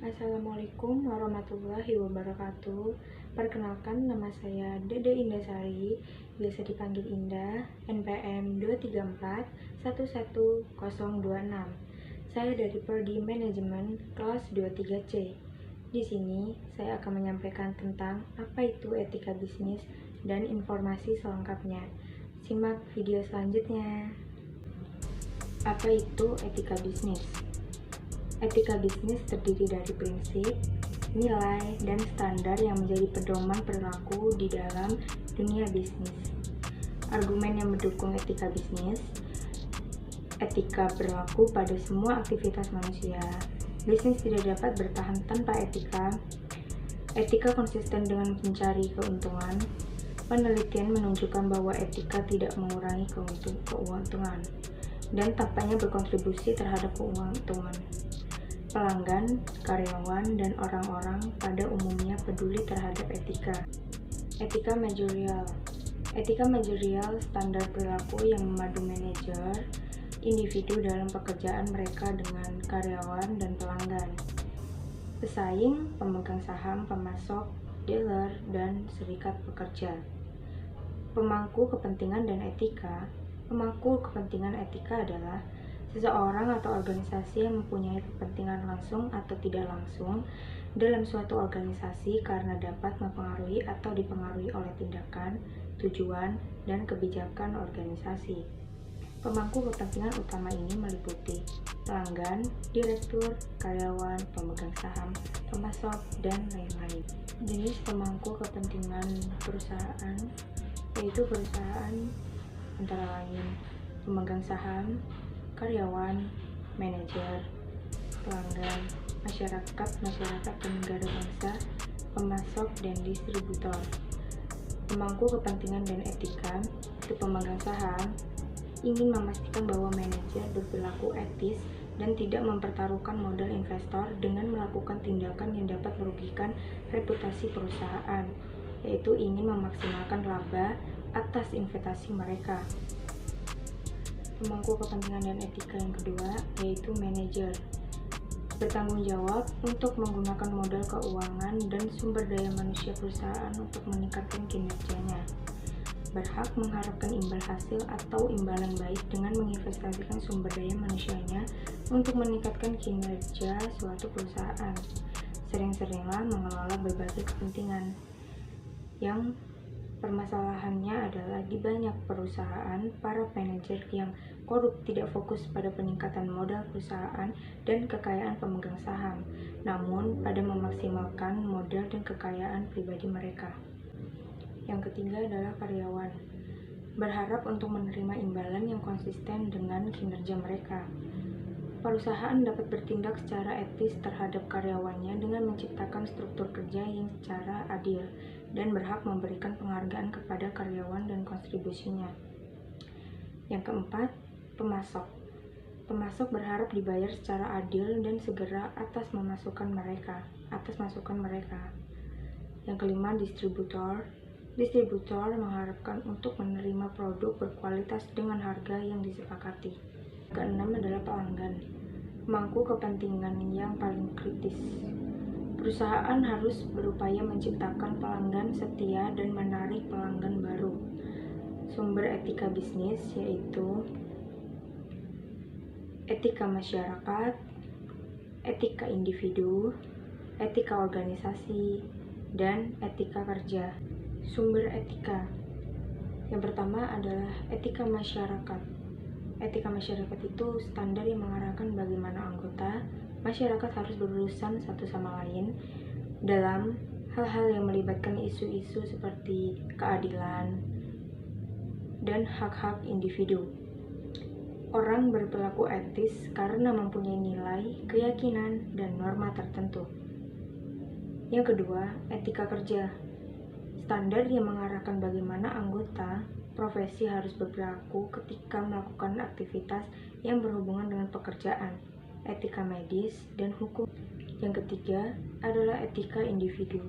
Assalamualaikum warahmatullahi wabarakatuh. Perkenalkan, nama saya Dede Indasari, biasa dipanggil Indah, NPM 234111026. Saya dari Prodi Manajemen kelas 23C. Di sini saya akan menyampaikan tentang apa itu etika bisnis dan informasi selengkapnya. Simak video selanjutnya. Apa itu etika bisnis? Etika bisnis terdiri dari prinsip, nilai, dan standar yang menjadi pedoman perilaku di dalam dunia bisnis. Argumen yang mendukung etika bisnis: etika berlaku pada semua aktivitas manusia. Bisnis tidak dapat bertahan tanpa etika. Etika konsisten dengan mencari keuntungan. Penelitian menunjukkan bahwa etika tidak mengurangi keuntungan dan tampaknya berkontribusi terhadap keuntungan. Pelanggan, karyawan, dan orang-orang pada umumnya peduli terhadap etika. Etika manajerial. Etika manajerial standar perilaku yang memadu manajer, individu dalam pekerjaan mereka dengan karyawan dan pelanggan, pesaing, pemegang saham, pemasok, dealer, dan serikat pekerja. Pemangku kepentingan dan etika. Pemangku kepentingan etika adalah seseorang atau organisasi yang mempunyai kepentingan langsung atau tidak langsung dalam suatu organisasi karena dapat mempengaruhi atau dipengaruhi oleh tindakan, tujuan, dan kebijakan organisasi. Pemangku kepentingan utama ini meliputi pelanggan, direktur, karyawan, pemegang saham, pemasok, dan lain-lain. Jenis pemangku kepentingan perusahaan yaitu perusahaan antara lain pemegang saham, karyawan, manajer, pelanggan, masyarakat dan negara bangsa, pemasok, dan distributor. Pemangku kepentingan dan etika itu pemegang saham ingin memastikan bahwa manajer berperilaku etis dan tidak mempertaruhkan modal investor dengan melakukan tindakan yang dapat merugikan reputasi perusahaan, yaitu ingin memaksimalkan laba atas investasi mereka. Pemangku kepentingan dan etika yang kedua yaitu manajer, bertanggung jawab untuk menggunakan modal keuangan dan sumber daya manusia perusahaan untuk meningkatkan kinerjanya, berhak mengharapkan imbal hasil atau imbalan baik dengan menginvestasikan sumber daya manusianya untuk meningkatkan kinerja suatu perusahaan. Sering-seringlah mengelola berbagai kepentingan. Yang permasalahannya adalah di banyak perusahaan, para manajer yang korup tidak fokus pada peningkatan modal perusahaan dan kekayaan pemegang saham, namun pada memaksimalkan modal dan kekayaan pribadi mereka. Yang ketiga adalah karyawan, berharap untuk menerima imbalan yang konsisten dengan kinerja mereka. Perusahaan dapat bertindak secara etis terhadap karyawannya dengan menciptakan struktur kerja yang secara adil dan berhak memberikan penghargaan kepada karyawan dan kontribusinya. Yang keempat, pemasok. Pemasok berharap dibayar secara adil dan segera atas masukan mereka. Yang kelima, distributor. Distributor mengharapkan untuk menerima produk berkualitas dengan harga yang disepakati. Keenam adalah pelanggan, pemangku kepentingan yang paling kritis. Perusahaan harus berupaya menciptakan pelanggan setia dan menarik pelanggan baru. Sumber etika bisnis yaitu etika masyarakat, etika individu, etika organisasi, dan etika kerja. Sumber etika yang pertama adalah etika masyarakat. Etika masyarakat itu standar yang mengarahkan bagaimana anggota masyarakat harus berurusan satu sama lain dalam hal-hal yang melibatkan isu-isu seperti keadilan dan hak-hak individu. Orang berperilaku etis karena mempunyai nilai, keyakinan, dan norma tertentu. Yang kedua, etika kerja. Standar yang mengarahkan bagaimana anggota profesi harus berperilaku ketika melakukan aktivitas yang berhubungan dengan pekerjaan, etika medis, dan hukum. Yang ketiga adalah etika individu.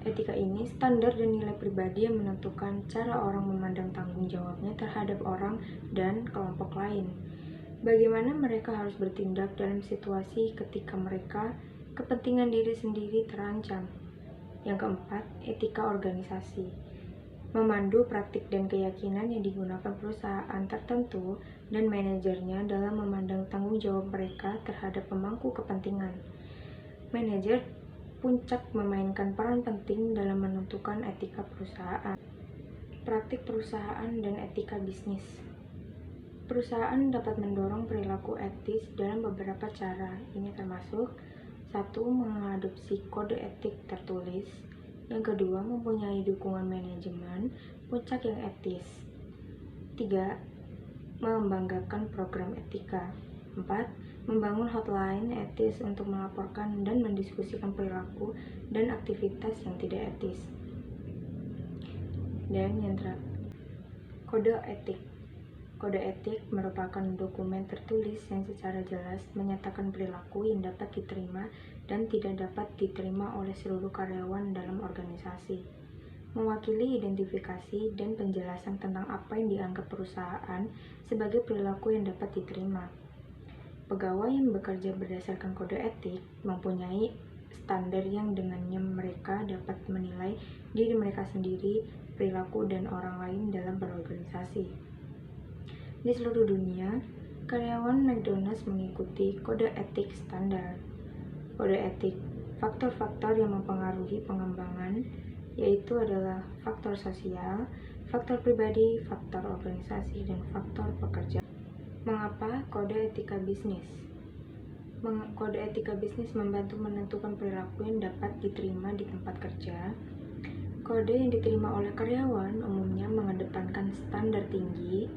Etika ini standar dan nilai pribadi yang menentukan cara orang memandang tanggung jawabnya terhadap orang dan kelompok lain. Bagaimana mereka harus bertindak dalam situasi ketika mereka kepentingan diri sendiri terancam. Yang keempat, etika organisasi. Memandu praktik dan keyakinan yang digunakan perusahaan tertentu dan manajernya dalam memandang tanggung jawab mereka terhadap pemangku kepentingan. Manajer puncak memainkan peran penting dalam menentukan etika perusahaan. Praktik perusahaan dan etika bisnis. Perusahaan dapat mendorong perilaku etis dalam beberapa cara. Ini termasuk 1. Mengadopsi kode etik tertulis. Yang kedua, mempunyai dukungan manajemen puncak yang etis. 3. Membanggakan program etika. 4. Membangun hotline etis untuk melaporkan dan mendiskusikan perilaku dan aktivitas yang tidak etis. Dan yang terakhir, kode etik. Kode etik merupakan dokumen tertulis yang secara jelas menyatakan perilaku yang dapat diterima dan tidak dapat diterima oleh seluruh karyawan dalam organisasi. Mewakili identifikasi dan penjelasan tentang apa yang dianggap perusahaan sebagai perilaku yang dapat diterima. Pegawai yang bekerja berdasarkan kode etik mempunyai standar yang dengannya mereka dapat menilai diri mereka sendiri, perilaku, dan orang lain dalam berorganisasi. Di seluruh dunia, karyawan McDonald's mengikuti kode etik standar. Kode etik, faktor-faktor yang mempengaruhi pengembangan, yaitu adalah faktor sosial, faktor pribadi, faktor organisasi, dan faktor pekerja. Mengapa kode etika bisnis? Kode etika bisnis membantu menentukan perilaku yang dapat diterima di tempat kerja. Kode yang diterima oleh karyawan umumnya mengedepankan standar tinggi,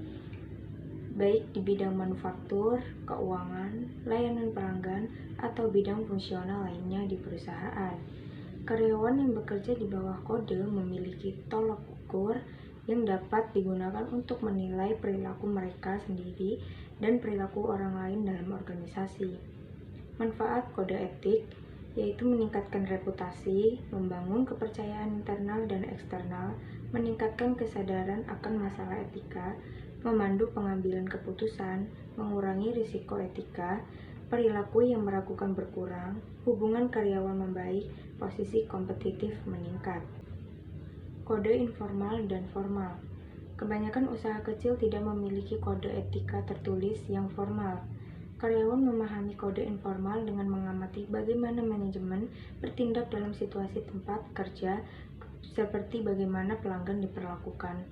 baik di bidang manufaktur, keuangan, layanan pelanggan, atau bidang fungsional lainnya di perusahaan. Karyawan yang bekerja di bawah kode memiliki tolok ukur yang dapat digunakan untuk menilai perilaku mereka sendiri dan perilaku orang lain dalam organisasi. Manfaat kode etik yaitu meningkatkan reputasi, membangun kepercayaan internal dan eksternal, meningkatkan kesadaran akan masalah etika, memandu pengambilan keputusan, mengurangi risiko etika, perilaku yang meragukan berkurang, hubungan karyawan membaik, posisi kompetitif meningkat. Kode informal dan formal. Kebanyakan usaha kecil tidak memiliki kode etika tertulis yang formal. Karyawan memahami kode informal dengan mengamati bagaimana manajemen bertindak dalam situasi tempat kerja, seperti bagaimana pelanggan diperlakukan.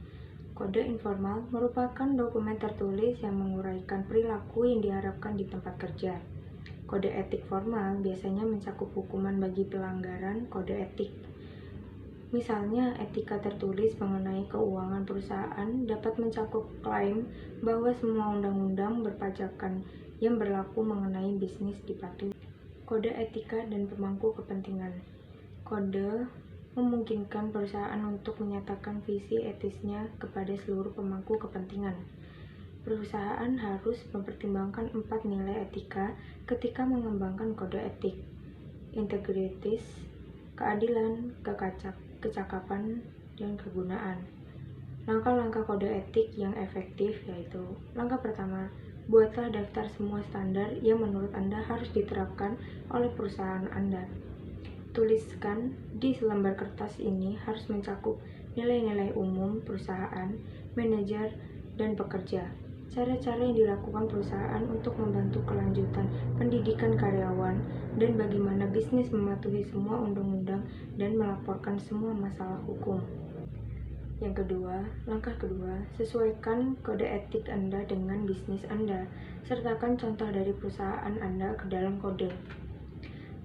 Kode informal merupakan dokumen tertulis yang menguraikan perilaku yang diharapkan di tempat kerja. Kode etik formal biasanya mencakup hukuman bagi pelanggaran kode etik. Misalnya, etika tertulis mengenai keuangan perusahaan dapat mencakup klaim bahwa semua undang-undang berpajakan yang berlaku mengenai bisnis dipatuhi. Kode etika dan pemangku kepentingan. Kode memungkinkan perusahaan untuk menyatakan visi etisnya kepada seluruh pemangku kepentingan. Perusahaan harus mempertimbangkan 4 nilai etika ketika mengembangkan kode etik: integritas, keadilan, kecakapan, dan kegunaan. Langkah-langkah kode etik yang efektif yaitu: langkah pertama, buatlah daftar semua standar yang menurut Anda harus diterapkan oleh perusahaan Anda. Tuliskan di selembar kertas ini harus mencakup nilai-nilai umum perusahaan, manajer, dan pekerja. Cara-cara yang dilakukan perusahaan untuk membantu kelanjutan pendidikan karyawan, dan bagaimana bisnis mematuhi semua undang-undang dan melaporkan semua masalah hukum. Langkah kedua, sesuaikan kode etik Anda dengan bisnis Anda. Sertakan contoh dari perusahaan Anda ke dalam kode.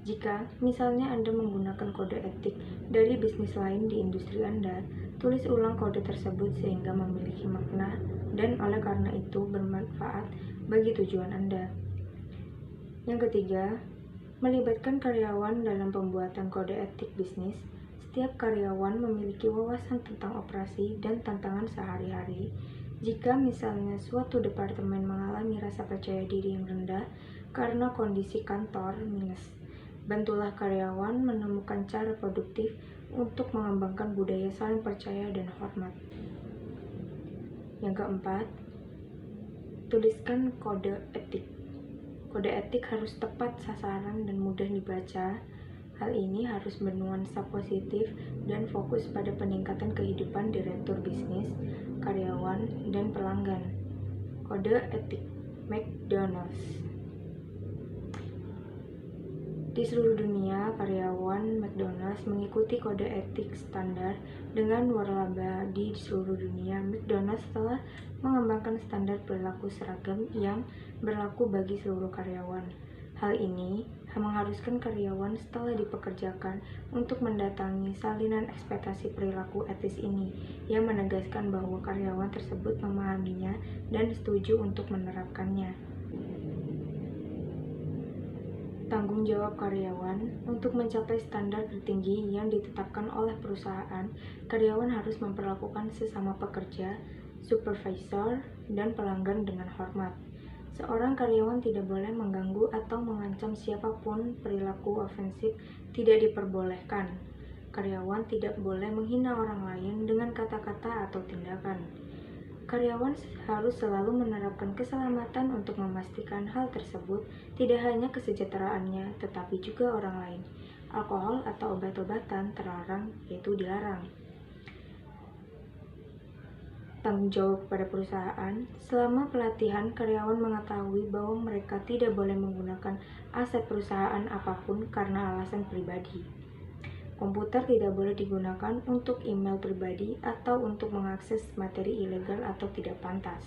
Jika misalnya Anda menggunakan kode etik dari bisnis lain di industri Anda, tulis ulang kode tersebut sehingga memiliki makna dan oleh karena itu bermanfaat bagi tujuan Anda. Yang ketiga, melibatkan karyawan dalam pembuatan kode etik bisnis. Setiap karyawan memiliki wawasan tentang operasi dan tantangan sehari-hari. Jika misalnya suatu departemen mengalami rasa percaya diri yang rendah karena kondisi kantor minus, bantulah karyawan menemukan cara produktif untuk mengembangkan budaya saling percaya dan hormat. Yang keempat, tuliskan kode etik. Kode etik harus tepat sasaran dan mudah dibaca. Hal ini harus bernuansa positif dan fokus pada peningkatan kehidupan direktur bisnis, karyawan, dan pelanggan. Kode etik McDonald's. Di seluruh dunia, karyawan McDonald's mengikuti kode etik standar dengan waralaba. Di seluruh dunia, McDonald's telah mengembangkan standar perilaku seragam yang berlaku bagi seluruh karyawan. Hal ini mengharuskan karyawan setelah dipekerjakan untuk mendatangi salinan ekspektasi perilaku etis ini, yang menegaskan bahwa karyawan tersebut memahaminya dan setuju untuk menerapkannya. Tanggung jawab karyawan. Untuk mencapai standar tertinggi yang ditetapkan oleh perusahaan, karyawan harus memperlakukan sesama pekerja, supervisor, dan pelanggan dengan hormat. Seorang karyawan tidak boleh mengganggu atau mengancam siapapun. Perilaku ofensif tidak diperbolehkan. Karyawan tidak boleh menghina orang lain dengan kata-kata atau tindakan. Karyawan harus selalu menerapkan keselamatan untuk memastikan hal tersebut tidak hanya kesejahteraannya, tetapi juga orang lain. Alkohol atau obat-obatan terlarang, yaitu dilarang. Tanggung jawab kepada perusahaan. Selama pelatihan, karyawan mengetahui bahwa mereka tidak boleh menggunakan aset perusahaan apapun karena alasan pribadi. Komputer tidak boleh digunakan untuk email pribadi atau untuk mengakses materi ilegal atau tidak pantas.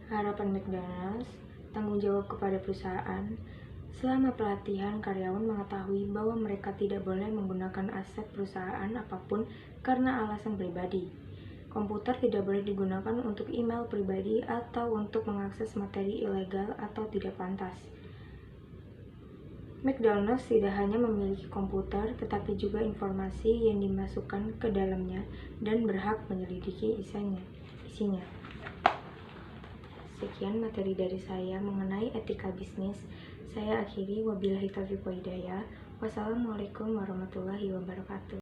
Harapan McDonald's. Tanggung jawab kepada perusahaan. Selama pelatihan, karyawan mengetahui bahwa mereka tidak boleh menggunakan aset perusahaan apapun karena alasan pribadi. Komputer tidak boleh digunakan untuk email pribadi atau untuk mengakses materi ilegal atau tidak pantas. McDonald's tidak hanya memiliki komputer, tetapi juga informasi yang dimasukkan ke dalamnya dan berhak menyelidiki isinya. Sekian materi dari saya mengenai etika bisnis. Saya akhiri, wabillahi taufiq wa hidayah. Wassalamualaikum warahmatullahi wabarakatuh.